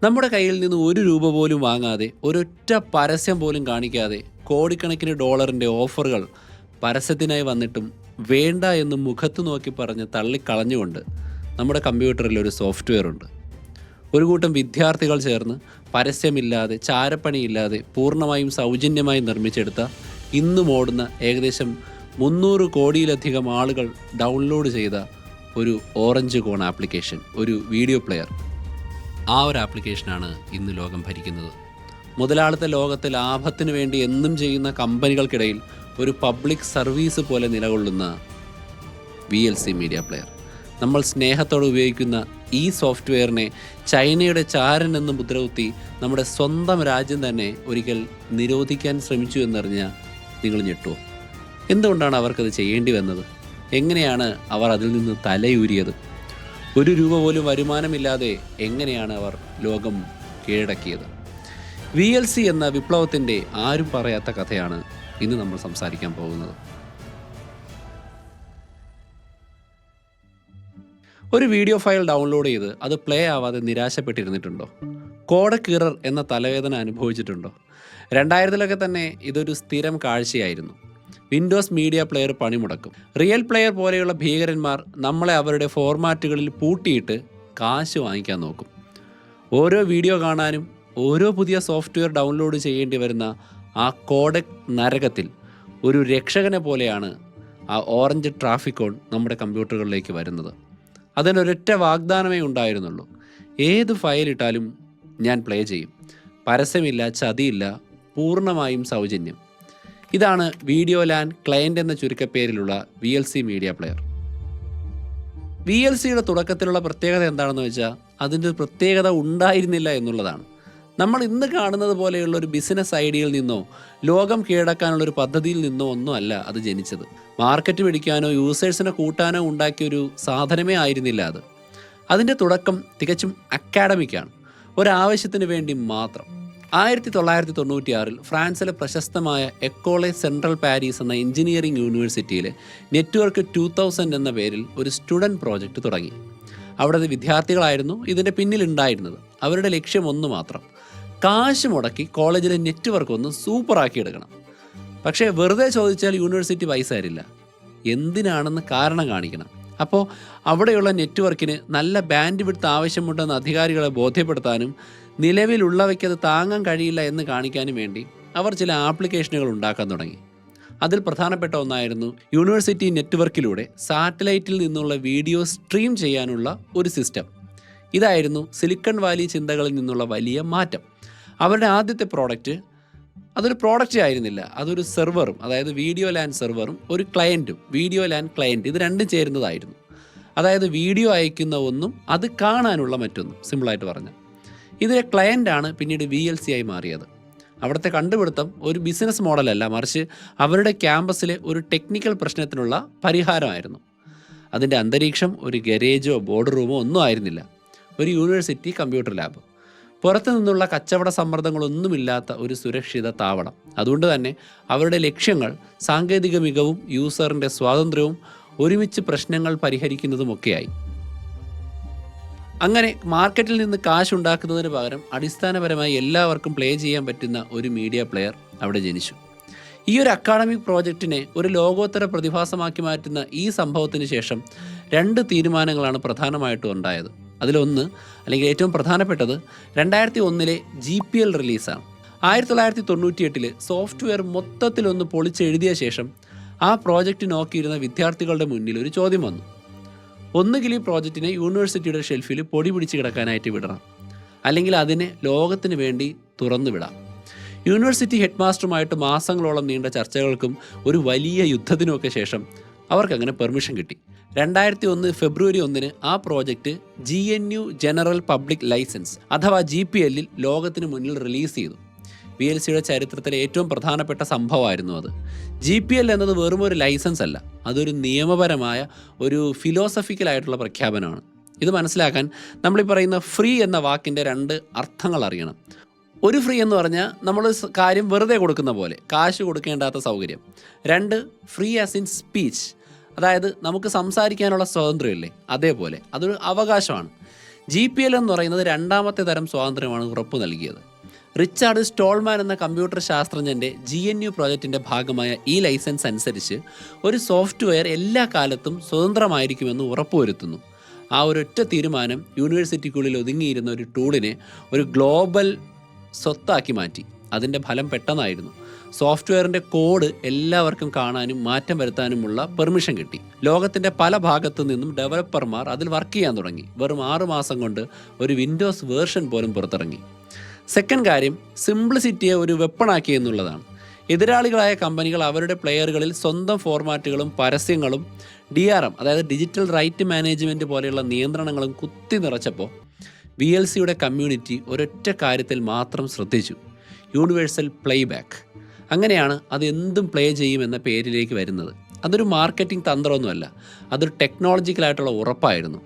നമ്മുടെ കയ്യിൽ നിന്ന് ഒരു രൂപ പോലും വാങ്ങാതെ ഒരൊറ്റ പരസ്യം പോലും കാണിക്കാതെ കോടിക്കണക്കിന് ഡോളറിൻ്റെ ഓഫറുകൾ പരസ്യത്തിനായി വന്നിട്ടും വേണ്ട എന്ന് മുഖത്ത് നോക്കി പറഞ്ഞ് തള്ളിക്കളഞ്ഞുകൊണ്ട് നമ്മുടെ കമ്പ്യൂട്ടറിൽ ഒരു സോഫ്റ്റ്വെയർ ഉണ്ട്. ഒരു കൂട്ടം വിദ്യാർത്ഥികൾ ചേർന്ന് പരസ്യമില്ലാതെ ചാരപ്പണിയില്ലാതെ പൂർണ്ണമായും സൗജന്യമായി നിർമ്മിച്ചെടുത്ത ഇന്നും ഓടുന്ന ഏകദേശം 300 കോടിയിലധികം ആളുകൾ ഡൗൺലോഡ് ചെയ്ത ഒരു ഓറഞ്ച് കോൺ ആപ്ലിക്കേഷൻ, ഒരു വീഡിയോ പ്ലെയർ. ആ ഒരു ആപ്ലിക്കേഷനാണ് ഇന്ന് ലോകം ഭരിക്കുന്നത്. മുതലാളിത്ത ലോകത്തെ ലാഭത്തിന് വേണ്ടി എന്നും ചെയ്യുന്ന കമ്പനികൾക്കിടയിൽ ഒരു പബ്ലിക് സർവീസ് പോലെ നിലകൊള്ളുന്ന VLC മീഡിയ പ്ലെയർ. നമ്മൾ സ്നേഹത്തോടെ ഉപയോഗിക്കുന്ന ഈ സോഫ്റ്റ്വെയറിനെ ചൈനയുടെ ചാരൻ എന്ന് മുദ്രകുത്തി നമ്മുടെ സ്വന്തം രാജ്യം തന്നെ ഒരിക്കൽ നിരോധിക്കാൻ ശ്രമിച്ചു എന്നറിഞ്ഞാൽ നിങ്ങൾ ഞെട്ടുമോ? എന്തുകൊണ്ടാണ് അവർക്കത് ചെയ്യേണ്ടി വന്നത്? എങ്ങനെയാണ് അവർ അതിൽ നിന്ന് തലയൂരിയത്? ഒരു രൂപ പോലും വരുമാനമില്ലാതെ എങ്ങനെയാണ് അവർ ലോകം കീഴടക്കിയത്? VLC എന്ന വിപ്ലവത്തിൻ്റെ ആരും പറയാത്ത കഥയാണ് ഇന്ന് നമ്മൾ സംസാരിക്കാൻ പോകുന്നത്. ഒരു വീഡിയോ ഫയൽ ഡൗൺലോഡ് ചെയ്ത് അത് പ്ലേ ആവാതെ നിരാശപ്പെട്ടിരുന്നിട്ടുണ്ടോ? കോഡക് എറർ എന്ന തലവേദന അനുഭവിച്ചിട്ടുണ്ടോ? 2000-ലൊക്കെ തന്നെ ഇതൊരു സ്ഥിരം കാഴ്ചയായിരുന്നു. വിൻഡോസ് മീഡിയ പ്ലെയർ പണിമുടക്കും. റിയൽ പ്ലെയർ പോലെയുള്ള ഭീകരന്മാർ നമ്മളെ അവരുടെ ഫോർമാറ്റുകളിൽ പൂട്ടിയിട്ട് കാശ് വാങ്ങിക്കാൻ നോക്കും. ഓരോ വീഡിയോ കാണാനും ഓരോ പുതിയ സോഫ്റ്റ്വെയർ ഡൗൺലോഡ് ചെയ്യേണ്ടി വരുന്ന ആ കോഡക് നരകത്തിൽ ഒരു രക്ഷകനെ പോലെയാണ് ആ ഓറഞ്ച് ട്രാഫിക്കോൺ നമ്മുടെ കമ്പ്യൂട്ടറുകളിലേക്ക് വരുന്നത്. അതിനൊരൊറ്റ വാഗ്ദാനമേ ഉണ്ടായിരുന്നുള്ളൂ: ഏത് ഫയലിട്ടാലും ഞാൻ പ്ലേ ചെയ്യും, പരസ്യമില്ല, ചതിയില്ല, പൂർണ്ണമായും സൗജന്യം. ഇതാണ് വീഡിയോ ലാൻ ക്ലയൻ്റ് എന്ന ചുരുക്കപ്പേരിലുള്ള VLC മീഡിയ പ്ലെയർ. VLCയുടെ തുടക്കത്തിലുള്ള പ്രത്യേകത എന്താണെന്ന് വെച്ചാൽ അതിൻ്റെ പ്രത്യേകത ഉണ്ടായിരുന്നില്ല എന്നുള്ളതാണ്. നമ്മൾ ഇന്ന് കാണുന്നത് പോലെയുള്ള ഒരു ബിസിനസ് ഐഡിയയിൽ നിന്നോ ലോകം കീഴടക്കാനുള്ളൊരു പദ്ധതിയിൽ നിന്നോ ഒന്നും അല്ല അത് ജനിച്ചത്. മാർക്കറ്റ് പിടിക്കാനോ യൂസേഴ്സിനെ കൂട്ടാനോ ഉണ്ടാക്കിയൊരു സാധനമേ ആയിരുന്നില്ല അത്. അതിൻ്റെ തുടക്കം തികച്ചും അക്കാഡമിക്കാണ്, ഒരാവശ്യത്തിന് വേണ്ടി മാത്രം. 1996 ഫ്രാൻസിലെ പ്രശസ്തമായ എക്കോളെ സെൻട്രൽ പാരീസ് എന്ന എഞ്ചിനീയറിംഗ് യൂണിവേഴ്സിറ്റിയിലെ നെറ്റ്വർക്ക് 2000 എന്ന പേരിൽ ഒരു സ്റ്റുഡൻറ്റ് പ്രോജക്റ്റ് തുടങ്ങി. അവിടുത്തെ വിദ്യാർത്ഥികളായിരുന്നു ഇതിൻ്റെ പിന്നിലുണ്ടായിരുന്നത്. അവരുടെ ലക്ഷ്യം ഒന്ന് മാത്രം: കാശ് മുടക്കി കോളേജിലെ നെറ്റ്വർക്ക് ഒന്ന് സൂപ്പറാക്കി എടുക്കണം. പക്ഷേ വെറുതെ ചോദിച്ചാൽ യൂണിവേഴ്സിറ്റി പൈസ തരില്ല. എന്തിനാണെന്ന് കാരണം കാണിക്കണം. അപ്പോൾ അവിടെയുള്ള നെറ്റ്വർക്കിന് നല്ല ബാൻഡ് വിഡ്ത്ത് ആവശ്യമുണ്ടെന്ന് അധികാരികളെ ബോധ്യപ്പെടുത്താനും നിലവിലുള്ളവയ്ക്കത് താങ്ങാൻ കഴിയില്ല എന്ന് കാണിക്കാനും വേണ്ടി അവർ ചില ആപ്ലിക്കേഷനുകൾ ഉണ്ടാക്കാൻ തുടങ്ങി. അതിൽ പ്രധാനപ്പെട്ട ഒന്നായിരുന്നു യൂണിവേഴ്സിറ്റി നെറ്റ്വർക്കിലൂടെ സാറ്റലൈറ്റിൽ നിന്നുള്ള വീഡിയോ സ്ട്രീം ചെയ്യാനുള്ള ഒരു സിസ്റ്റം. ഇതായിരുന്നു സിലിക്കൺ വാലി ചിന്തകളിൽ നിന്നുള്ള വലിയ മാറ്റം. അവരുടെ ആദ്യത്തെ പ്രോഡക്റ്റ് അതൊരു പ്രോഡക്റ്റ് ആയിരുന്നില്ല, അതൊരു സെർവറും, അതായത് വീഡിയോ ലാൻ സെർവറും ഒരു ക്ലയൻറ്റും. വീഡിയോ ലാൻ ക്ലയൻറ്റ് ഇത് രണ്ടും ചേരുന്നതായിരുന്നു. അതായത് വീഡിയോ അയക്കുന്ന ഒന്നും അത് കാണാനുള്ള മറ്റൊന്നും, സിമ്പിളായിട്ട് പറഞ്ഞാൽ. ഇതിലെ ക്ലയൻ്റാണ് പിന്നീട് VLC ആയി മാറിയത്. അവിടുത്തെ കണ്ടുപിടുത്തം ഒരു ബിസിനസ് മോഡലല്ല, മറിച്ച് അവരുടെ ക്യാമ്പസിലെ ഒരു ടെക്നിക്കൽ പ്രശ്നത്തിനുള്ള പരിഹാരമായിരുന്നു. അതിൻ്റെ അന്തരീക്ഷം ഒരു ഗരേജോ ബോർഡ് റൂമോ ഒന്നും ആയിരുന്നില്ല, ഒരു യൂണിവേഴ്സിറ്റി കമ്പ്യൂട്ടർ ലാബ്. പുറത്തു നിന്നുള്ള കച്ചവട സമ്മർദ്ദങ്ങളൊന്നുമില്ലാത്ത ഒരു സുരക്ഷിത താവളം. അതുകൊണ്ട് തന്നെ അവരുടെ ലക്ഷ്യങ്ങൾ സാങ്കേതിക മികവും യൂസറിൻ്റെ സ്വാതന്ത്ര്യവും ഒരുമിച്ച് പ്രശ്നങ്ങൾ പരിഹരിക്കുന്നതുമൊക്കെയായി. അങ്ങനെ മാർക്കറ്റിൽ നിന്ന് കാശുണ്ടാക്കുന്നതിന് പകരം അടിസ്ഥാനപരമായി എല്ലാവർക്കും പ്ലേ ചെയ്യാൻ പറ്റുന്ന ഒരു മീഡിയ പ്ലെയർ അവിടെ ജനിച്ചു. ഈ ഒരു അക്കാഡമിക് പ്രോജക്റ്റിനെ ഒരു ലോകോത്തര പ്രതിഭാസമാക്കി മാറ്റുന്ന ഈ സംഭവത്തിന് ശേഷം 2 തീരുമാനങ്ങളാണ് പ്രധാനമായിട്ടും ഉണ്ടായത്. അതിലൊന്ന്, അല്ലെങ്കിൽ ഏറ്റവും പ്രധാനപ്പെട്ടത്, 2001 GPL റിലീസാണ്. 1998 സോഫ്റ്റ്വെയർ മൊത്തത്തിലൊന്ന് പൊളിച്ചെഴുതിയ ശേഷം ആ പ്രോജക്റ്റ് നോക്കിയിരുന്ന വിദ്യാർത്ഥികളുടെ മുന്നിൽ ഒരു ചോദ്യം വന്നു: ഒന്നുകിൽ ഈ പ്രോജക്റ്റിനെ യൂണിവേഴ്സിറ്റിയുടെ ഷെൽഫിൽ പൊടി പിടിച്ച് കിടക്കാനായിട്ട് വിടണം, അല്ലെങ്കിൽ അതിനെ ലോകത്തിന് വേണ്ടി തുറന്നു വിടാം. യൂണിവേഴ്സിറ്റി ഹെഡ് മാസ്റ്ററുമായിട്ട് മാസങ്ങളോളം നീണ്ട ചർച്ചകൾക്കും ഒരു വലിയ യുദ്ധത്തിനുമൊക്കെ ശേഷം അവർക്കങ്ങനെ പെർമിഷൻ കിട്ടി. 2001 ഫെബ്രുവരി 1 ആ project GNU general public license അഥവാ GPL ലോകത്തിന് മുന്നിൽ റിലീസ് ചെയ്തു. VLCയുടെ ചരിത്രത്തിലെ ഏറ്റവും പ്രധാനപ്പെട്ട സംഭവമായിരുന്നു അത്. GPL എന്നത് വെറും ഒരു ലൈസൻസ് അല്ല, അതൊരു നിയമപരമായ ഒരു ഫിലോസഫിക്കലായിട്ടുള്ള പ്രഖ്യാപനമാണ്. ഇത് മനസ്സിലാക്കാൻ നമ്മൾ ഈ പറയുന്ന ഫ്രീ എന്ന വാക്കിൻ്റെ 2 അർത്ഥങ്ങൾ അറിയണം. ഒരു ഫ്രീ എന്ന് പറഞ്ഞാൽ നമ്മൾ കാര്യം വെറുതെ കൊടുക്കുന്ന പോലെ, കാശ് കൊടുക്കേണ്ടാത്ത സൗകര്യം. 2, ഫ്രീ ആസ് ഇൻ സ്പീച്ച്, അതായത് നമുക്ക് സംസാരിക്കാനുള്ള സ്വാതന്ത്ര്യമില്ലേ, അതേപോലെ അതൊരു അവകാശമാണ്. GPL എന്ന് പറയുന്നത് രണ്ടാമത്തെ തരം സ്വാതന്ത്ര്യമാണ് ഉറപ്പു നൽകിയത്. റിച്ചാർഡ് സ്റ്റോൾമാൻ എന്ന കമ്പ്യൂട്ടർ ശാസ്ത്രജ്ഞൻ്റെ GNU പ്രോജക്റ്റിൻ്റെ ഭാഗമായ ഈ ലൈസൻസ് അനുസരിച്ച് ഒരു സോഫ്റ്റ്വെയർ എല്ലാ കാലത്തും സ്വതന്ത്രമായിരിക്കുമെന്ന് ഉറപ്പുവരുത്തുന്നു. ആ ഒരൊറ്റ തീരുമാനം യൂണിവേഴ്സിറ്റിക്കുള്ളിൽ ഒതുങ്ങിയിരുന്ന ഒരു ടൂളിനെ ഒരു ഗ്ലോബൽ സ്വത്താക്കി മാറ്റി. അതിൻ്റെ ഫലം പെട്ടെന്നായിരുന്നു. സോഫ്റ്റ്വെയറിൻ്റെ കോഡ് എല്ലാവർക്കും കാണാനും മാറ്റം വരുത്താനുമുള്ള പെർമിഷൻ കിട്ടി. ലോകത്തിൻ്റെ പല ഭാഗത്തു നിന്നും ഡെവലപ്പർമാർ അതിൽ വർക്ക് ചെയ്യാൻ തുടങ്ങി. വെറും 6 മാസം കൊണ്ട് ഒരു വിൻഡോസ് വേർഷൻ പോലും പുറത്തിറങ്ങി. സെക്കൻഡ് കാര്യം, സിംപ്ലിസിറ്റിയെ ഒരു വെപ്പണാക്കി എന്നുള്ളതാണ്. എതിരാളികളായ കമ്പനികൾ അവരുടെ പ്ലെയറുകളിൽ സ്വന്തം ഫോർമാറ്റുകളും പരസ്യങ്ങളും DRM അതായത് ഡിജിറ്റൽ റൈറ്റ് മാനേജ്മെൻറ്റ് പോലെയുള്ള നിയന്ത്രണങ്ങളും കുത്തി നിറച്ചപ്പോൾ VLCയുടെ കമ്മ്യൂണിറ്റി ഒരൊറ്റ കാര്യത്തിൽ മാത്രം ശ്രദ്ധിച്ചു: യൂണിവേഴ്സൽ പ്ലേബാക്ക്. അങ്ങനെയാണ് അത് എന്തും പ്ലേ ചെയ്യുമെന്ന പേരിലേക്ക് വരുന്നത്. അതൊരു മാർക്കറ്റിംഗ് തന്ത്രമൊന്നുമല്ല, അതൊരു ടെക്നോളജിക്കലായിട്ടുള്ള ഉറപ്പായിരുന്നു.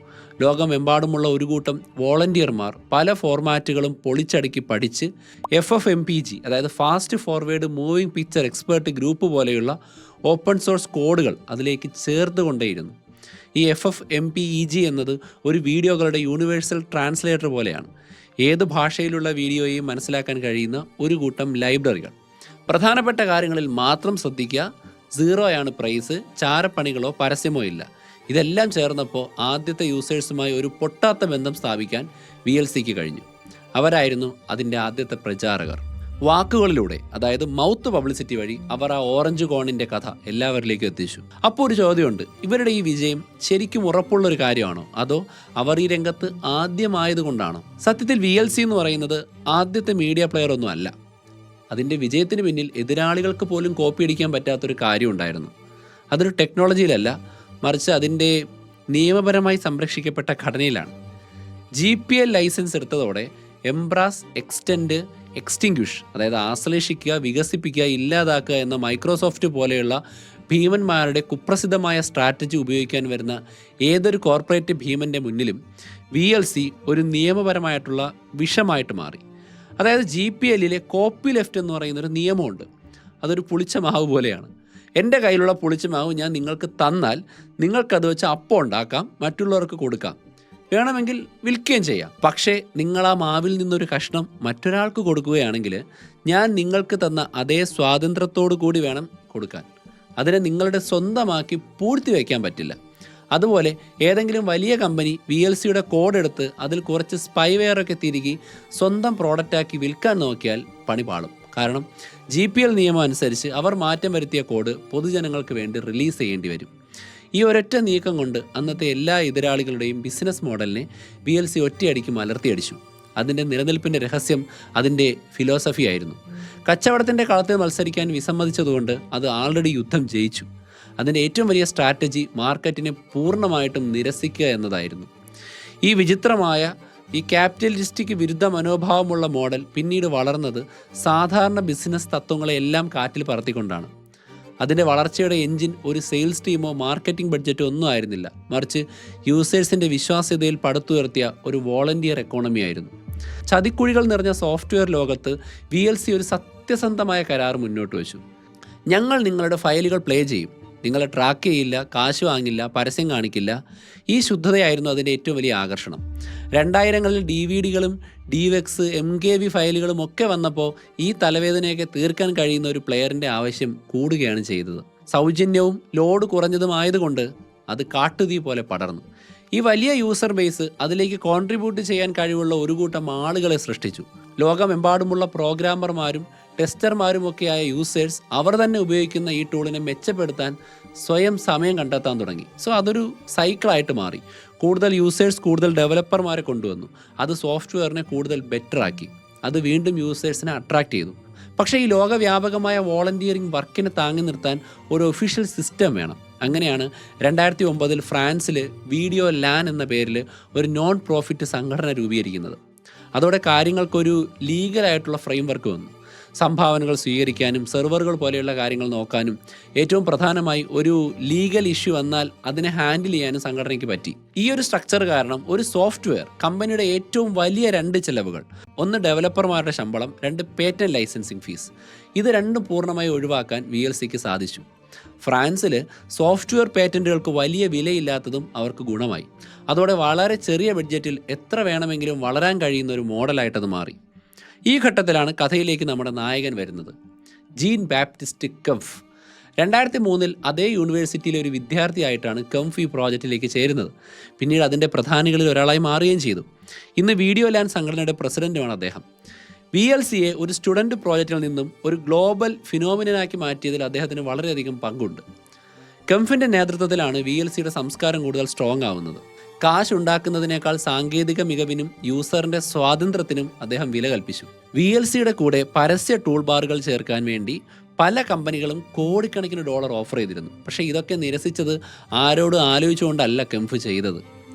ലോകമെമ്പാടുമുള്ള ഒരു കൂട്ടം വോളണ്ടിയർമാർ പല ഫോർമാറ്റുകളും പൊളിച്ചടുക്കി പഠിച്ച് FFmpeg അതായത് fast forward moving picture expert group പോലെയുള്ള ഓപ്പൺ സോഴ്സ് കോഡുകൾ അതിലേക്ക് ചേർത്തുകൊണ്ടേയിരുന്നു. ഈ FFmpeg എന്നത് ഒരു വീഡിയോകളുടെ യൂണിവേഴ്സൽ ട്രാൻസ്ലേറ്റർ പോലെയാണ്. ഏത് ഭാഷയിലുള്ള വീഡിയോയെയും മനസ്സിലാക്കാൻ കഴിയുന്ന ഒരു കൂട്ടം ലൈബ്രറികൾ. പ്രധാനപ്പെട്ട കാര്യങ്ങളിൽ മാത്രം ശ്രദ്ധിക്കുക. 0 പ്രൈസ്, ചാരപ്പണികളോ പരസ്യമോ ഇല്ല. ഇതെല്ലാം ചേർന്നപ്പോൾ ആദ്യത്തെ യൂസേഴ്സുമായി ഒരു പൊട്ടാത്ത ബന്ധം സ്ഥാപിക്കാൻ VLCക്ക് കഴിഞ്ഞു. അവരായിരുന്നു അതിൻ്റെ ആദ്യത്തെ പ്രചാരകർ. വാക്കുകളിലൂടെ, അതായത് മൗത്ത് പബ്ലിസിറ്റി വഴി അവർ ആ ഓറഞ്ച് കോണിൻ്റെ കഥ എല്ലാവരിലേക്കും എത്തിച്ചു. അപ്പോൾ ഒരു ചോദ്യമുണ്ട്, ഇവരുടെ ഈ വിജയം ശരിക്കും ഉറപ്പുള്ളൊരു കാര്യമാണോ, അതോ അവർ ഈ രംഗത്ത് ആദ്യമായതുകൊണ്ടാണോ? സത്യത്തിൽ VLC എന്ന് പറയുന്നത് ആദ്യത്തെ മീഡിയ പ്ലെയർ ഒന്നും അല്ല. അതിൻ്റെ വിജയത്തിന് പിന്നിൽ എതിരാളികൾക്ക് പോലും കോപ്പി അടിക്കാൻ പറ്റാത്തൊരു കാര്യം ഉണ്ടായിരുന്നു. അതൊരു ടെക്നോളജിയിലല്ല, മറിച്ച് അതിൻ്റെ നിയമപരമായി സംരക്ഷിക്കപ്പെട്ട ഘടനയിലാണ്. GPL ലൈസൻസ് എടുത്തതോടെ എംബ്രാസ്, എക്സ്റ്റെൻഡ്, എക്സ്റ്റിങ്ക്വിഷ് അതായത് ആശ്ലേഷിക്കുക, വികസിപ്പിക്കുക, ഇല്ലാതാക്കുക എന്ന മൈക്രോസോഫ്റ്റ് പോലെയുള്ള ഭീമന്മാരുടെ കുപ്രസിദ്ധമായ സ്ട്രാറ്റജി ഉപയോഗിക്കാൻ വരുന്ന ഏതൊരു കോർപ്പറേറ്റ് ഭീമൻ്റെ മുന്നിലും VLC ഒരു നിയമപരമായിട്ടുള്ള വിഷമായിട്ട് മാറി. അതായത് GPLലെ കോപ്പി ലെഫ്റ്റ് എന്ന് പറയുന്നൊരു നിയമമുണ്ട്. അതൊരു പുളിച്ച മാവ് പോലെയാണ്. എൻ്റെ കയ്യിലുള്ള പുളിച്ച മാവ് ഞാൻ നിങ്ങൾക്ക് തന്നാൽ നിങ്ങൾക്കത് വെച്ച് അപ്പം ഉണ്ടാക്കാം, മറ്റുള്ളവർക്ക് കൊടുക്കാം, വേണമെങ്കിൽ വിൽക്കുകയും ചെയ്യാം. പക്ഷേ നിങ്ങൾ ആ മാവിൽ നിന്നൊരു കഷ്ണം മറ്റൊരാൾക്ക് കൊടുക്കുകയാണെങ്കിൽ ഞാൻ നിങ്ങൾക്ക് തന്ന അതേ സ്വാതന്ത്ര്യത്തോടു കൂടി വേണം കൊടുക്കാൻ. അതിനെ നിങ്ങളുടെ സ്വന്തമാക്കി പൂഴ്ത്തി വയ്ക്കാൻ പറ്റില്ല. അതുപോലെ ഏതെങ്കിലും വലിയ കമ്പനി VLCയുടെ കോഡ് എടുത്ത് അതിൽ കുറച്ച് സ്പൈവെയറൊക്കെ തിരികെ സ്വന്തം പ്രോഡക്റ്റാക്കി വിൽക്കാൻ നോക്കിയാൽ പണി പാളും. കാരണം GPL നിയമം അനുസരിച്ച് അവർ മാറ്റം വരുത്തിയ കോഡ് പൊതുജനങ്ങൾക്ക് വേണ്ടി റിലീസ് ചെയ്യേണ്ടി വരും. ഈ ഒരൊറ്റ നീക്കം കൊണ്ട് അന്നത്തെ എല്ലാ എതിരാളികളുടെയും ബിസിനസ് മോഡലിനെ VLC ഒറ്റയടിക്ക് മലർത്തിയടിച്ചു. അതിൻ്റെ നിലനിൽപ്പിൻ്റെ രഹസ്യം അതിൻ്റെ ഫിലോസഫി ആയിരുന്നു. കച്ചവടത്തിൻ്റെ കളത്തിൽ മത്സരിക്കാൻ വിസമ്മതിച്ചതുകൊണ്ട് അത് ആൾറെഡി യുദ്ധം ജയിച്ചു. അതിൻ്റെ ഏറ്റവും വലിയ സ്ട്രാറ്റജി മാർക്കറ്റിനെ പൂർണ്ണമായിട്ടും നിരസിക്കുക എന്നതായിരുന്നു. ഈ വിചിത്രമായ ഈ ക്യാപിറ്റലിസ്റ്റിക് വിരുദ്ധ മനോഭാവമുള്ള മോഡൽ പിന്നീട് വളർന്നത് സാധാരണ ബിസിനസ് തത്വങ്ങളെല്ലാം കാറ്റിൽ പറത്തിക്കൊണ്ടാണ്. അതിൻ്റെ വളർച്ചയുടെ എൻജിൻ ഒരു സെയിൽസ് ടീമോ മാർക്കറ്റിംഗ് ബഡ്ജറ്റോ ഒന്നും ആയിരുന്നില്ല, മറിച്ച് യൂസേഴ്സിൻ്റെ വിശ്വാസ്യതയിൽ പടുത്തുയർത്തിയ ഒരു വോളണ്ടിയർ എക്കോണമി ആയിരുന്നു. ചതിക്കുഴികൾ നിറഞ്ഞ സോഫ്റ്റ്വെയർ ലോകത്ത് VLC ഒരു സത്യസന്ധമായ കരാർ മുന്നോട്ട് വെച്ചു. ഞങ്ങൾ നിങ്ങളുടെ ഫയലുകൾ പ്ലേ ചെയ്യും, നിങ്ങളെ ട്രാക്ക് ചെയ്യില്ല, കാശ് വാങ്ങില്ല, പരസ്യം കാണിക്കില്ല. ഈ ശുദ്ധതയായിരുന്നു അതിൻ്റെ ഏറ്റവും വലിയ ആകർഷണം. 2000കളിൽ DVDകളും DVX, MKV ഫയലുകളും ഒക്കെ വന്നപ്പോൾ ഈ തലവേദനയൊക്കെ തീർക്കാൻ കഴിയുന്ന ഒരു പ്ലെയറിൻ്റെ ആവശ്യം കൂടുകയാണ് ചെയ്തത്. സൗജന്യവും ലോഡ് കുറഞ്ഞതുമായതുകൊണ്ട് അത് കാട്ടുതീ പോലെ പടർന്നു. ഈ വലിയ യൂസർ ബേസ് അതിലേക്ക് കോൺട്രിബ്യൂട്ട് ചെയ്യാൻ കഴിവുള്ള ഒരു കൂട്ടം ആളുകളെ സൃഷ്ടിച്ചു. ലോകമെമ്പാടുമുള്ള പ്രോഗ്രാമർമാരും ടെസ്റ്റർമാരുമൊക്കെയായ യൂസേഴ്സ് അവർ തന്നെ ഉപയോഗിക്കുന്ന ഈ ടൂളിനെ മെച്ചപ്പെടുത്താൻ സ്വയം സമയം കണ്ടെത്താൻ തുടങ്ങി. സോ അതൊരു സൈക്കിളായിട്ട് മാറി. കൂടുതൽ യൂസേഴ്സ് കൂടുതൽ ഡെവലപ്പർമാരെ കൊണ്ടുവന്നു. അത് സോഫ്റ്റ്വെയറിനെ കൂടുതൽ ബെറ്റർ ആക്കി. അത് വീണ്ടും യൂസേഴ്സിനെ അട്രാക്റ്റ് ചെയ്തു. പക്ഷേ ഈ ലോകവ്യാപകമായ വോളണ്ടിയറിംഗ് വർക്കിനെ താങ്ങി നിർത്താൻ ഒരു ഒഫീഷ്യൽ സിസ്റ്റം വേണം. അങ്ങനെയാണ് 2009 ഫ്രാൻസിൽ വീഡിയോ ലാൻ എന്ന പേരിൽ ഒരു നോൺ പ്രോഫിറ്റ് സംഘടന രൂപീകരിക്കുന്നത്. അതോടെ കാര്യങ്ങൾക്കൊരു ലീഗലായിട്ടുള്ള ഫ്രെയിംവർക്ക് വന്നു. സംഭാവനകൾ സ്വീകരിക്കാനും സെർവറുകൾ പോലെയുള്ള കാര്യങ്ങൾ നോക്കാനും ഏറ്റവും പ്രധാനമായി ഒരു ലീഗൽ ഇഷ്യൂ വന്നാൽ അതിനെ ഹാൻഡിൽ ചെയ്യാനും സംഘടനയ്ക്ക് പറ്റി. ഈ ഒരു സ്ട്രക്ചർ കാരണം ഒരു സോഫ്റ്റ്വെയർ കമ്പനിയുടെ ഏറ്റവും വലിയ 2 ചെലവുകൾ, ഒന്ന് ഡെവലപ്പർമാരുടെ ശമ്പളം, 2 പേറ്റന്റ് ലൈസൻസിങ് ഫീസ്, ഇത് രണ്ടും പൂർണ്ണമായി ഒഴിവാക്കാൻ VLCക്ക് സാധിച്ചു. ഫ്രാൻസിൽ സോഫ്റ്റ്വെയർ പേറ്റൻറ്റുകൾക്ക് വലിയ വിലയില്ലാത്തതും അവർക്ക് ഗുണമായി. അതോടെ വളരെ ചെറിയ ബഡ്ജറ്റിൽ എത്ര വേണമെങ്കിലും വളരാൻ കഴിയുന്ന ഒരു മോഡലായിട്ടത് മാറി. ഈ ഘട്ടത്തിലാണ് കഥയിലേക്ക് നമ്മുടെ നായകൻ വരുന്നത്, ജീൻ ബാപ്റ്റിസ്റ്റ് കെംഫ്. 2003 അതേ യൂണിവേഴ്സിറ്റിയിലെ ഒരു വിദ്യാർത്ഥിയായിട്ടാണ് കെംഫ് ഈ പ്രോജക്റ്റിലേക്ക് ചേരുന്നത്. പിന്നീട് അതിൻ്റെ പ്രധാനികളിൽ ഒരാളായി മാറുകയും ചെയ്തു. ഇന്ന് വീഡിയോ ലാൻഡ് സംഘടനയുടെ പ്രസിഡന്റുമാണ് അദ്ദേഹം. VLCയെ ഒരു സ്റ്റുഡൻറ്റ് പ്രോജക്റ്റിൽ നിന്നും ഒരു ഗ്ലോബൽ ഫിനോമിനനാക്കി മാറ്റിയതിൽ അദ്ദേഹത്തിന് വളരെയധികം പങ്കുണ്ട്. കെംഫിൻ്റെ നേതൃത്വത്തിലാണ് VLCയുടെ സംസ്കാരം കൂടുതൽ സ്ട്രോങ് ആവുന്നത്. കാശ് ഉണ്ടാക്കുന്നതിനേക്കാൾ സാങ്കേതിക മികവിനും യൂസറിൻ്റെ സ്വാതന്ത്ര്യത്തിനും അദ്ദേഹം വില കൽപ്പിച്ചു. VLCയുടെ കൂടെ പരസ്യ ടൂൾ ബാറുകൾ ചേർക്കാൻ വേണ്ടി പല കമ്പനികളും കോടിക്കണക്കിന് ഡോളർ ഓഫർ ചെയ്തിരുന്നു. പക്ഷേ ഇതൊക്കെ നിരസിച്ചത് ആരോട് ആലോചിച്ചുകൊണ്ടല്ല കെംഫ് ചെയ്തത്.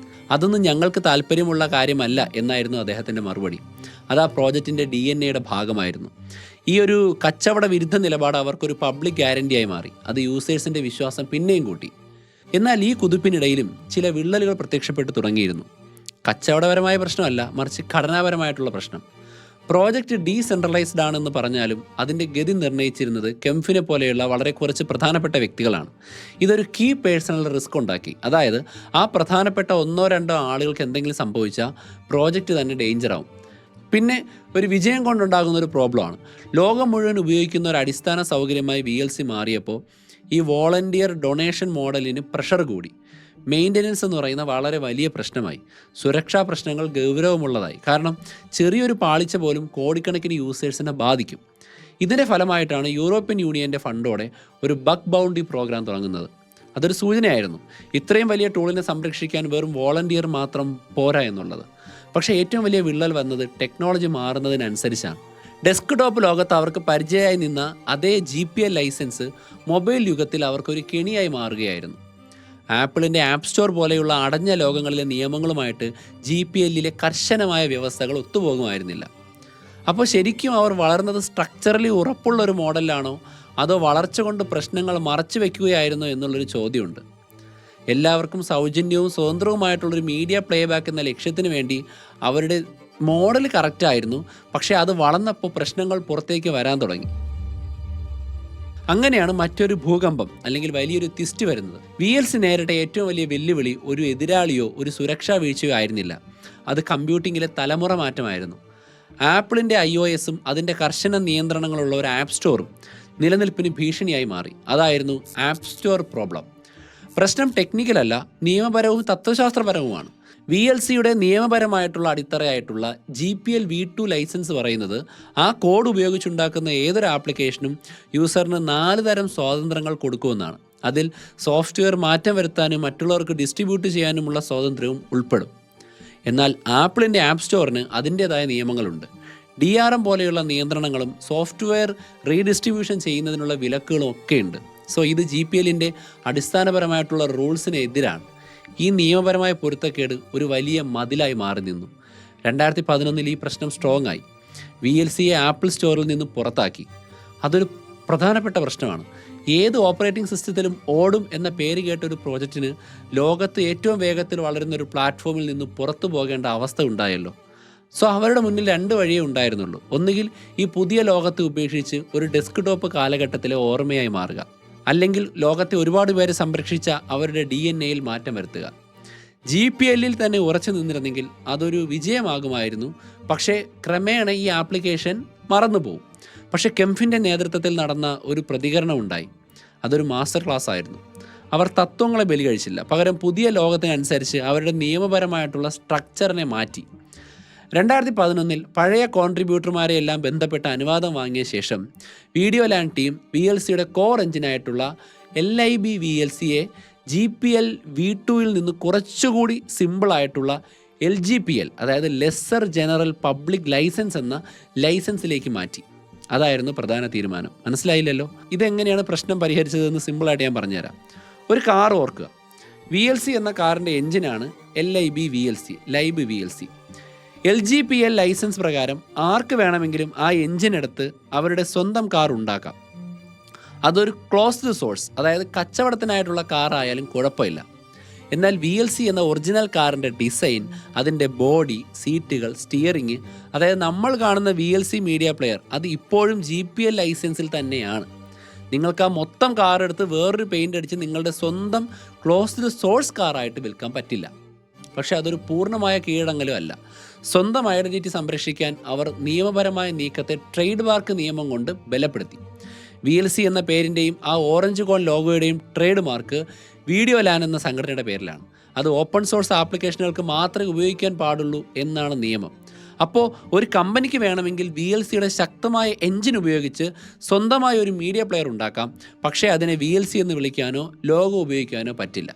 അതൊന്നും ഞങ്ങൾക്ക് താല്പര്യമുള്ള കാര്യമല്ല എന്നായിരുന്നു അദ്ദേഹത്തിൻ്റെ മറുപടി. അത് ആ പ്രോജക്റ്റിൻ്റെ DNA ഭാഗമായിരുന്നു. ഈ ഒരു കച്ചവട വിരുദ്ധ നിലപാട് അവർക്കൊരു പബ്ലിക് ഗ്യാരണ്ടിയായി മാറി. അത് യൂസേഴ്സിൻ്റെ വിശ്വാസം പിന്നെയും കൂട്ടി. എന്നാൽ ഈ കുതിപ്പിനിടയിലും ചില വിള്ളലുകൾ പ്രത്യക്ഷപ്പെട്ടു തുടങ്ങിയിരുന്നു. കച്ചവടപരമായ പ്രശ്നമല്ല, മറിച്ച് ഘടനാപരമായിട്ടുള്ള പ്രശ്നം. പ്രോജക്റ്റ് ഡീസെൻട്രലൈസ്ഡ് ആണെന്ന് പറഞ്ഞാലും അതിൻ്റെ ഗതി നിർണ്ണയിച്ചിരുന്നത് കെംഫിനെ പോലെയുള്ള വളരെ കുറച്ച് പ്രധാനപ്പെട്ട വ്യക്തികളാണ്. ഇതൊരു കീ പേഴ്സണൽ റിസ്ക് ഉണ്ടാക്കി. അതായത് ആ പ്രധാനപ്പെട്ട 1-2 ആളുകൾക്ക് എന്തെങ്കിലും സംഭവിച്ചാൽ പ്രോജക്റ്റ് തന്നെ ഡേഞ്ചറാവും. പിന്നെ ഒരു വിജയം കൊണ്ടുണ്ടാകുന്ന ഒരു പ്രോബ്ലമാണ്, ലോകം മുഴുവൻ ഉപയോഗിക്കുന്ന ഒരു അടിസ്ഥാന സൗകര്യമായി VLC മാറിയപ്പോൾ ഈ വോളണ്ടിയർ ഡൊണേഷൻ മോഡലിന് പ്രഷർ കൂടി. മെയിൻ്റനൻസ് എന്ന് പറയുന്ന വളരെ വലിയ പ്രശ്നമായി. സുരക്ഷാ പ്രശ്നങ്ങൾ ഗൗരവമുള്ളതായി. കാരണം ചെറിയൊരു പാളിച്ച പോലും കോടിക്കണക്കിന് യൂസേഴ്സിനെ ബാധിക്കും. ഇതിൻ്റെ ഫലമായിട്ടാണ് യൂറോപ്യൻ യൂണിയൻ്റെ ഫണ്ടോടെ ഒരു ബഗ് ബൗണ്ടി പ്രോഗ്രാം തുടങ്ങുന്നത്. അതൊരു സൂചനയായിരുന്നു ഇത്രയും വലിയ ടൂളിനെ സംരക്ഷിക്കാൻ വെറും വോളണ്ടിയർ മാത്രം പോരാ എന്നുള്ളത്. പക്ഷേ ഏറ്റവും വലിയ വിള്ളൽ വന്നത് ടെക്നോളജി മാറുന്നതിനനുസരിച്ചാണ്. ഡെസ്ക്ടോപ്പ് ലോകത്ത് അവർക്ക് പരിചയമായി നിന്ന അതേ GPL ലൈസൻസ് മൊബൈൽ യുഗത്തിൽ അവർക്കൊരു കെണിയായി മാറുകയായിരുന്നു. ആപ്പിളിൻ്റെ ആപ്പ് സ്റ്റോർ പോലെയുള്ള അടഞ്ഞ ലോകങ്ങളിലെ നിയമങ്ങളുമായിട്ട് GPLലെ കർശനമായ വ്യവസ്ഥകൾ ഒത്തുപോകുമായിരുന്നില്ല. അപ്പോൾ ശരിക്കും അവർ വളർന്നത് സ്ട്രക്ചറലി ഉറപ്പുള്ള ഒരു മോഡലിലാണോ അതോ വളർച്ച കൊണ്ട് പ്രശ്നങ്ങൾ മറച്ചു വയ്ക്കുകയായിരുന്നോ എന്നുള്ളൊരു ചോദ്യമുണ്ട്. എല്ലാവർക്കും സൗജന്യവും സ്വതന്ത്രവുമായിട്ടുള്ളൊരു മീഡിയ പ്ലേബാക്ക് എന്ന ലക്ഷ്യത്തിന് വേണ്ടി അവരുടെ മോഡൽ കറക്റ്റായിരുന്നു. പക്ഷേ അത് വളർന്നപ്പോൾ പ്രശ്നങ്ങൾ പുറത്തേക്ക് വരാൻ തുടങ്ങി. അങ്ങനെയാണ് മറ്റൊരു ഭൂകമ്പം അല്ലെങ്കിൽ വലിയൊരു ട്വിസ്റ്റ് വരുന്നത്. VLC നേരിട്ട ഏറ്റവും വലിയ വെല്ലുവിളി ഒരു എതിരാളിയോ ഒരു സുരക്ഷാ വീഴ്ചയോ ആയിരുന്നില്ല. അത് കമ്പ്യൂട്ടിങ്ങിലെ തലമുറ മാറ്റമായിരുന്നു. ആപ്പിളിൻ്റെ iOSഉം അതിൻ്റെ കർശന നിയന്ത്രണങ്ങളുള്ള ഒരു ആപ്പ് സ്റ്റോറും നിലനിൽപ്പിന് ഭീഷണിയായി മാറി. അതായിരുന്നു ആപ്പ് സ്റ്റോർ പ്രോബ്ലം. പ്രശ്നം ടെക്നിക്കലല്ല, നിയമപരവും തത്വശാസ്ത്രപരവുമാണ്. VLCയുടെ നിയമപരമായിട്ടുള്ള അടിത്തറയായിട്ടുള്ള GPL v2 ലൈസൻസ് പറയുന്നത് ആ കോഡ് ഉപയോഗിച്ചുണ്ടാക്കുന്ന ഏതൊരു ആപ്ലിക്കേഷനും യൂസറിന് 4 തരം സ്വാതന്ത്ര്യങ്ങൾ കൊടുക്കുമെന്നാണ്. അതിൽ സോഫ്റ്റ്വെയർ മാറ്റം വരുത്താനും മറ്റുള്ളവർക്ക് ഡിസ്ട്രിബ്യൂട്ട് ചെയ്യാനുമുള്ള സ്വാതന്ത്ര്യവും ഉൾപ്പെടും. എന്നാൽ ആപ്പിളിൻ്റെ ആപ്പ് സ്റ്റോറിന് അതിൻ്റേതായ നിയമങ്ങളുണ്ട്. DRM പോലെയുള്ള നിയന്ത്രണങ്ങളും സോഫ്റ്റ്വെയർ റീഡിസ്ട്രിബ്യൂഷൻ ചെയ്യുന്നതിനുള്ള വിലക്കുകളും ഒക്കെയുണ്ട്. സോ ഇത് GPLൻ്റെ അടിസ്ഥാനപരമായിട്ടുള്ള റൂൾസിന് എതിരാണ്. ഈ നിയമപരമായ പൊരുത്തക്കേട് ഒരു വലിയ മതിലായി മാറി നിന്നു. 2011 ഈ പ്രശ്നം സ്ട്രോങ് ആയി. VLCയെ ആപ്പിൾ സ്റ്റോറിൽ നിന്ന് പുറത്താക്കി. അതൊരു പ്രധാനപ്പെട്ട പ്രശ്നമാണ്. ഏത് ഓപ്പറേറ്റിംഗ് സിസ്റ്റത്തിലും ഓടും എന്ന പേര് കേട്ട ഒരു പ്രോജക്റ്റിന് ലോകത്ത് ഏറ്റവും വേഗത്തിൽ വളരുന്ന ഒരു പ്ലാറ്റ്ഫോമിൽ നിന്ന് പുറത്തു പോകേണ്ട അവസ്ഥ ഉണ്ടായല്ലോ. സോ അവരുടെ മുന്നിൽ 2 വഴിയേ ഉണ്ടായിരുന്നുള്ളൂ. ഒന്നുകിൽ ഈ പുതിയ ലോകത്തെ ഉപേക്ഷിച്ച് ഒരു ഡെസ്ക്ടോപ്പ് കാലഘട്ടത്തിലെ ഓർമ്മയായി മാറുക, അല്ലെങ്കിൽ ലോകത്തെ ഒരുപാട് പേരെ സംരക്ഷിച്ച അവരുടെ DNAയിൽ മാറ്റം വരുത്തുക. GPLൽ തന്നെ ഉറച്ചു നിന്നിരുന്നെങ്കിൽ അതൊരു വിജയമാകുമായിരുന്നു. പക്ഷേ ക്രമേണ ഈ ആപ്ലിക്കേഷൻ മറന്നുപോകും. പക്ഷേ കെംഫിൻ്റെ നേതൃത്വത്തിൽ നടന്ന ഒരു പ്രതികരണം ഉണ്ടായി. അതൊരു മാസ്റ്റർ ക്ലാസ് ആയിരുന്നു. അവർ തത്വങ്ങളെ ബലി കഴിച്ചില്ല, പകരം പുതിയ ലോകത്തിനനുസരിച്ച് അവരുടെ നിയമപരമായിട്ടുള്ള സ്ട്രക്ചറിനെ മാറ്റി. 2011 പഴയ കോൺട്രിബ്യൂട്ടർമാരെ എല്ലാം ബന്ധപ്പെട്ട അനുവാദം വാങ്ങിയ ശേഷം വീഡിയോ ലാൻഡ് ടീം VLCയുടെ കോർ എഞ്ചിനായിട്ടുള്ള LIB VLCയെ GPL v2ൽ നിന്ന് കുറച്ചുകൂടി സിമ്പിളായിട്ടുള്ള LGPL, അതായത് ലെസ്സർ ജനറൽ പബ്ലിക് ലൈസൻസ് എന്ന ലൈസൻസിലേക്ക് മാറ്റി. അതായിരുന്നു പ്രധാന തീരുമാനം. മനസ്സിലായില്ലല്ലോ? ഇതെങ്ങനെയാണ് പ്രശ്നം പരിഹരിച്ചതെന്ന് സിമ്പിളായിട്ട് ഞാൻ പറഞ്ഞുതരാം. ഒരു കാർ ഓർക്കുക. VLC എന്ന കാറിൻ്റെ എഞ്ചിനാണ് LIB VLC. LGPL ലൈസൻസ് പ്രകാരം ആർക്ക് വേണമെങ്കിലും ആ എഞ്ചിൻ എടുത്ത് അവരുടെ സ്വന്തം കാർ ഉണ്ടാക്കാം. അതൊരു ക്ലോസ്ഡ് സോഴ്സ്, അതായത് കച്ചവടത്തിനായിട്ടുള്ള കാർ ആയാലും കുഴപ്പമില്ല. എന്നാൽ VLC എന്ന ഒറിജിനൽ കാറിൻ്റെ ഡിസൈൻ, അതിൻ്റെ ബോഡി, സീറ്റുകൾ, സ്റ്റിയറിങ്, അതായത് നമ്മൾ കാണുന്ന VLC മീഡിയ പ്ലെയർ, അത് ഇപ്പോഴും GPL ലൈസൻസിൽ തന്നെയാണ്. നിങ്ങൾക്ക് ആ മൊത്തം കാർ എടുത്ത് വേറൊരു പെയിൻ്റ് അടിച്ച് നിങ്ങളുടെ സ്വന്തം ക്ലോസ്ഡ് സോഴ്സ് കാറായിട്ട് വിൽക്കാൻ പറ്റില്ല. പക്ഷേ അതൊരു പൂർണ്ണമായ കീഴടങ്ങലും അല്ല. സ്വന്തം ഐഡൻറ്റിറ്റി സംരക്ഷിക്കാൻ അവർ നിയമപരമായ നീക്കത്തെ ട്രേഡ് മാർക്ക് നിയമം കൊണ്ട് ബലപ്പെടുത്തി. VLC എന്ന പേരിൻ്റെയും ആ ഓറഞ്ച് കോൺ ലോഗോയുടെയും ട്രേഡ് മാർക്ക് വീഡിയോ ലാൻ എന്ന സംഘടനയുടെ പേരിലാണ്. അത് ഓപ്പൺ സോഴ്സ് ആപ്ലിക്കേഷനുകൾക്ക് മാത്രമേ ഉപയോഗിക്കാൻ പാടുള്ളൂ എന്നാണ് നിയമം. അപ്പോൾ ഒരു കമ്പനിക്ക് വേണമെങ്കിൽ VLCയുടെ ശക്തമായ എൻജിൻ ഉപയോഗിച്ച് സ്വന്തമായ ഒരു മീഡിയ പ്ലെയർ ഉണ്ടാക്കാം. പക്ഷേ അതിനെ VLC എന്ന് വിളിക്കാനോ ലോഗോ ഉപയോഗിക്കാനോ പറ്റില്ല.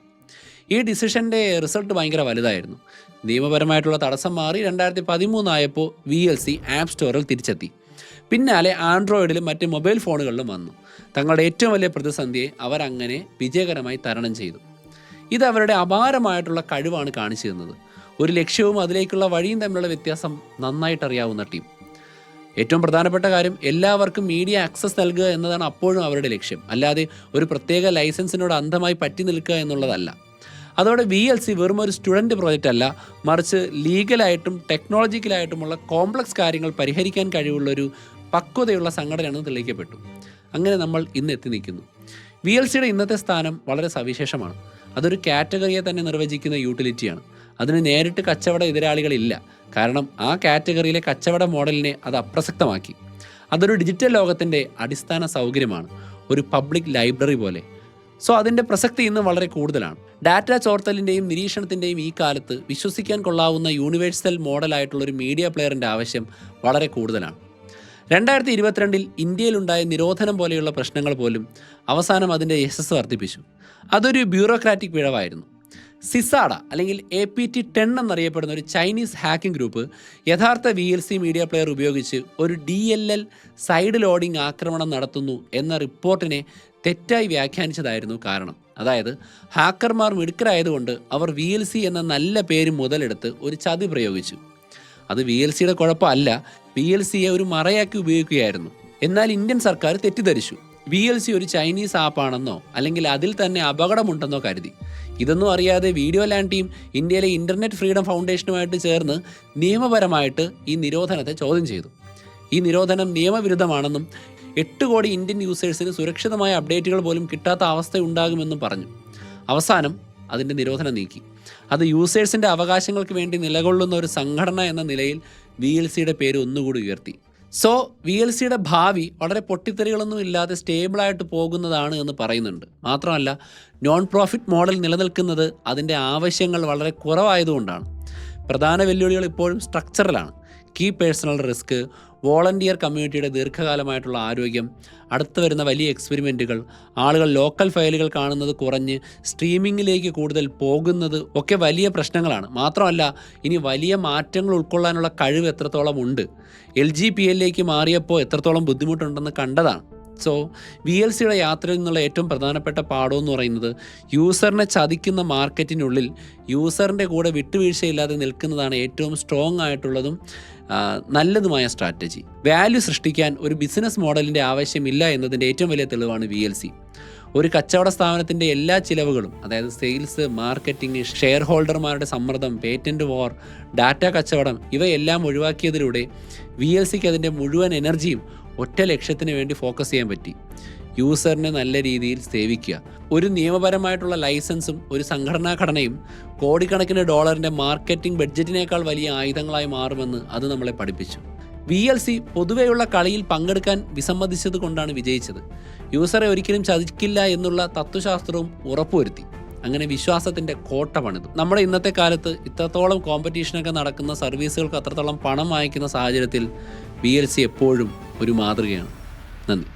ഈ ഡിസിഷൻ്റെ റിസൾട്ട് ഭയങ്കര വലുതായിരുന്നു. നിയമപരമായിട്ടുള്ള തടസ്സം മാറി 2013 ആയപ്പോൾ VLC ആപ്പ് സ്റ്റോറിൽ തിരിച്ചെത്തി. പിന്നാലെ ആൻഡ്രോയിഡിലും മറ്റ് മൊബൈൽ ഫോണുകളിലും വന്നു. തങ്ങളുടെ ഏറ്റവും വലിയ പ്രതിസന്ധിയെ അവരങ്ങനെ വിജയകരമായി തരണം ചെയ്തു. ഇത് അവരുടെ അപാരമായിട്ടുള്ള കഴിവാണ് കാണിച്ചു തന്നത്. ഒരു ലക്ഷ്യവും അതിലേക്കുള്ള വഴിയും തമ്മിലുള്ള വ്യത്യാസം നന്നായിട്ടറിയാവുന്ന ടീം. ഏറ്റവും പ്രധാനപ്പെട്ട കാര്യം എല്ലാവർക്കും മീഡിയ ആക്സസ് നൽകുക എന്നതാണ് അപ്പോഴും അവരുടെ ലക്ഷ്യം. അല്ലാതെ ഒരു പ്രത്യേക ലൈസൻസിനോട് അന്ധമായി പറ്റി നിൽക്കുക എന്നുള്ളതല്ല. അതോടെ VLC വെറും ഒരു സ്റ്റുഡൻറ്റ് പ്രോജക്റ്റ് അല്ല, മറിച്ച് ലീഗലായിട്ടും ടെക്നോളജിക്കലായിട്ടുമുള്ള കോംപ്ലക്സ് കാര്യങ്ങൾ പരിഹരിക്കാൻ കഴിവുള്ളൊരു പക്വതയുള്ള സംഘടനയാണെന്ന് തെളിയിക്കപ്പെട്ടു. അങ്ങനെ നമ്മൾ ഇന്ന് എത്തി നിൽക്കുന്നു. VLCയുടെ ഇന്നത്തെ സ്ഥാനം വളരെ സവിശേഷമാണ്. അതൊരു കാറ്റഗറിയെ തന്നെ നിർവചിക്കുന്ന യൂട്ടിലിറ്റിയാണ്. അതിന് നേരിട്ട് കച്ചവട എതിരാളികളില്ല. കാരണം ആ കാറ്റഗറിയിലെ കച്ചവട മോഡലിനെ അത് അപ്രസക്തമാക്കി. അതൊരു ഡിജിറ്റൽ ലോകത്തിൻ്റെ അടിസ്ഥാന സൗകര്യമാണ്, ഒരു പബ്ലിക് ലൈബ്രറി പോലെ. സോ അതിൻ്റെ പ്രസക്തി ഇന്ന് വളരെ കൂടുതലാണ്. ഡാറ്റ ചോർത്തലിൻ്റെയും നിരീക്ഷണത്തിൻ്റെയും ഈ കാലത്ത് വിശ്വസിക്കാൻ കൊള്ളാവുന്ന യൂണിവേഴ്സൽ മോഡലായിട്ടുള്ളൊരു മീഡിയ പ്ലെയറിൻ്റെ ആവശ്യം വളരെ കൂടുതലാണ്. 2022 ഇന്ത്യയിലുണ്ടായ നിരോധനം പോലെയുള്ള പ്രശ്നങ്ങൾ പോലും അവസാനം അതിൻ്റെ യശസ് വർദ്ധിപ്പിച്ചു. അതൊരു ബ്യൂറോക്രാറ്റിക് പിഴവായിരുന്നു. സിസാഡ അല്ലെങ്കിൽ APT10 എന്നറിയപ്പെടുന്ന ഒരു ചൈനീസ് ഹാക്കിംഗ് ഗ്രൂപ്പ് യഥാർത്ഥ VLC മീഡിയ പ്ലെയർ ഉപയോഗിച്ച് ഒരു DLL സൈഡ് ലോഡിംഗ് ആക്രമണം നടത്തുന്നു എന്ന റിപ്പോർട്ടിനെ തെറ്റായി വ്യാഖ്യാനിച്ചതായിരുന്നു കാരണം. അതായത് ഹാക്കർമാർ മിടുക്കരായതുകൊണ്ട് അവർ VLC എന്ന നല്ല പേര് മുതലെടുത്ത് ഒരു ചതി പ്രയോഗിച്ചു. അത് VLCയുടെ കുഴപ്പമല്ല, VLCയെ ഒരു മറയാക്കി ഉപയോഗിക്കുകയായിരുന്നു. എന്നാൽ ഇന്ത്യൻ സർക്കാർ തെറ്റിദ്ധരിച്ചു. VLC ഒരു ചൈനീസ് ആപ്പാണെന്നോ അല്ലെങ്കിൽ അതിൽ തന്നെ അപകടമുണ്ടെന്നോ കരുതി. ഇതൊന്നും അറിയാതെ വീഡിയോ ലാൻ ടീം ഇന്ത്യയിലെ ഇൻ്റർനെറ്റ് ഫ്രീഡം ഫൗണ്ടേഷനുമായിട്ട് ചേർന്ന് നിയമപരമായിട്ട് ഈ നിരോധനത്തെ ചോദ്യം ചെയ്തു. ഈ നിരോധനം നിയമവിരുദ്ധമാണെന്നും 8 കോടി ഇന്ത്യൻ യൂസേഴ്സിന് സുരക്ഷിതമായ അപ്ഡേറ്റുകൾ പോലും കിട്ടാത്ത അവസ്ഥയുണ്ടാകുമെന്നും പറഞ്ഞു. അവസാനം അതിൻ്റെ നിരോധനം നീക്കി. അത് യൂസേഴ്സിൻ്റെ അവകാശങ്ങൾക്ക് വേണ്ടി നിലകൊള്ളുന്ന ഒരു സംഘടന എന്ന നിലയിൽ VLCയുടെ പേര് ഒന്നുകൂടി ഉയർത്തി. സോ VLCയുടെ ഭാവി വളരെ പൊട്ടിത്തെറികളൊന്നും ഇല്ലാതെ സ്റ്റേബിളായിട്ട് പോകുന്നതാണ് എന്ന് പറയുന്നുണ്ട്. മാത്രമല്ല നോൺ പ്രോഫിറ്റ് മോഡൽ നിലനിൽക്കുന്നത് അതിൻ്റെ ആവശ്യങ്ങൾ വളരെ കുറവായതുകൊണ്ടാണ്. പ്രധാന വെല്ലുവിളികൾ ഇപ്പോഴും സ്ട്രക്ചറലാണ്. കീ പേഴ്സണൽ റിസ്ക്, വോളണ്ടിയർ കമ്മ്യൂണിറ്റിയുടെ ദീർഘകാലമായിട്ടുള്ള ആരോഗ്യം, അടുത്ത് വരുന്ന വലിയ എക്സ്പെരിമെൻറ്റുകൾ, ആളുകൾ ലോക്കൽ ഫയലുകൾ കാണുന്നത് കുറഞ്ഞ് സ്ട്രീമിങ്ങിലേക്ക് കൂടുതൽ പോകുന്നത് ഒക്കെ വലിയ പ്രശ്നങ്ങളാണ്. മാത്രമല്ല ഇനി വലിയ മാറ്റങ്ങൾ ഉൾക്കൊള്ളാനുള്ള കഴിവ് എത്രത്തോളം ഉണ്ട്, LGPLലേക്ക് മാറിയപ്പോൾ എത്രത്തോളം ബുദ്ധിമുട്ടുണ്ടെന്ന് കണ്ടതാണ്. സോ VLCയുടെ യാത്രയിൽ നിന്നുള്ള ഏറ്റവും പ്രധാനപ്പെട്ട പാഠം എന്ന് പറയുന്നത് യൂസറിനെ ചതിക്കുന്ന മാർക്കറ്റിനുള്ളിൽ യൂസറിൻ്റെ കൂടെ വിട്ടുവീഴ്ചയില്ലാതെ നിൽക്കുന്നതാണ് ഏറ്റവും സ്ട്രോങ് ആയിട്ടുള്ളതും നല്ലതുമായ സ്ട്രാറ്റജി. വാല്യൂ സൃഷ്ടിക്കാൻ ഒരു ബിസിനസ് മോഡലിൻ്റെ ആവശ്യമില്ല എന്നതിൻ്റെ ഏറ്റവും വലിയ തെളിവാണ് VLC. ഒരു കച്ചവട സ്ഥാപനത്തിൻ്റെ എല്ലാ ചിലവുകളും, അതായത് സെയിൽസ്, മാർക്കറ്റിംഗ്, ഷെയർ ഹോൾഡർമാരുടെ സമ്മർദ്ദം, പേറ്റൻറ്റ് വാർ, ഡാറ്റ കച്ചവടം ഇവയെല്ലാം ഒഴിവാക്കിയതിലൂടെ VLCക്ക് അതിൻ്റെ മുഴുവൻ എനർജിയും ഒറ്റ ലക്ഷ്യത്തിന് വേണ്ടി ഫോക്കസ് ചെയ്യാൻ പറ്റി. യൂസറിനെ നല്ല രീതിയിൽ സേവിക്കുക. ഒരു നിയമപരമായിട്ടുള്ള ലൈസൻസും ഒരു സംഘടനാ ഘടനയും കോടിക്കണക്കിന് ഡോളറിൻ്റെ മാർക്കറ്റിംഗ് ബഡ്ജറ്റിനേക്കാൾ വലിയ ആയുധങ്ങളായി മാറുമെന്ന് അത് നമ്മളെ പഠിപ്പിച്ചു. VLC പൊതുവെയുള്ള കളിയിൽ പങ്കെടുക്കാൻ വിസമ്മതിച്ചത് കൊണ്ടാണ് വിജയിച്ചത്. യൂസറെ ഒരിക്കലും ചതിക്കില്ല എന്നുള്ള തത്വശാസ്ത്രവും ഉറപ്പുവരുത്തി. അങ്ങനെ വിശ്വാസത്തിൻ്റെ കോട്ട പണിതു. നമ്മുടെ ഇന്നത്തെ കാലത്ത് ഇത്രത്തോളം കോമ്പറ്റീഷനൊക്കെ നടക്കുന്ന സർവീസുകൾക്ക് അത്രത്തോളം പണം വാങ്ങിക്കുന്ന സാഹചര്യത്തിൽ VLC എപ്പോഴും ഒരു മാതൃകയാണ്. നന്ദി.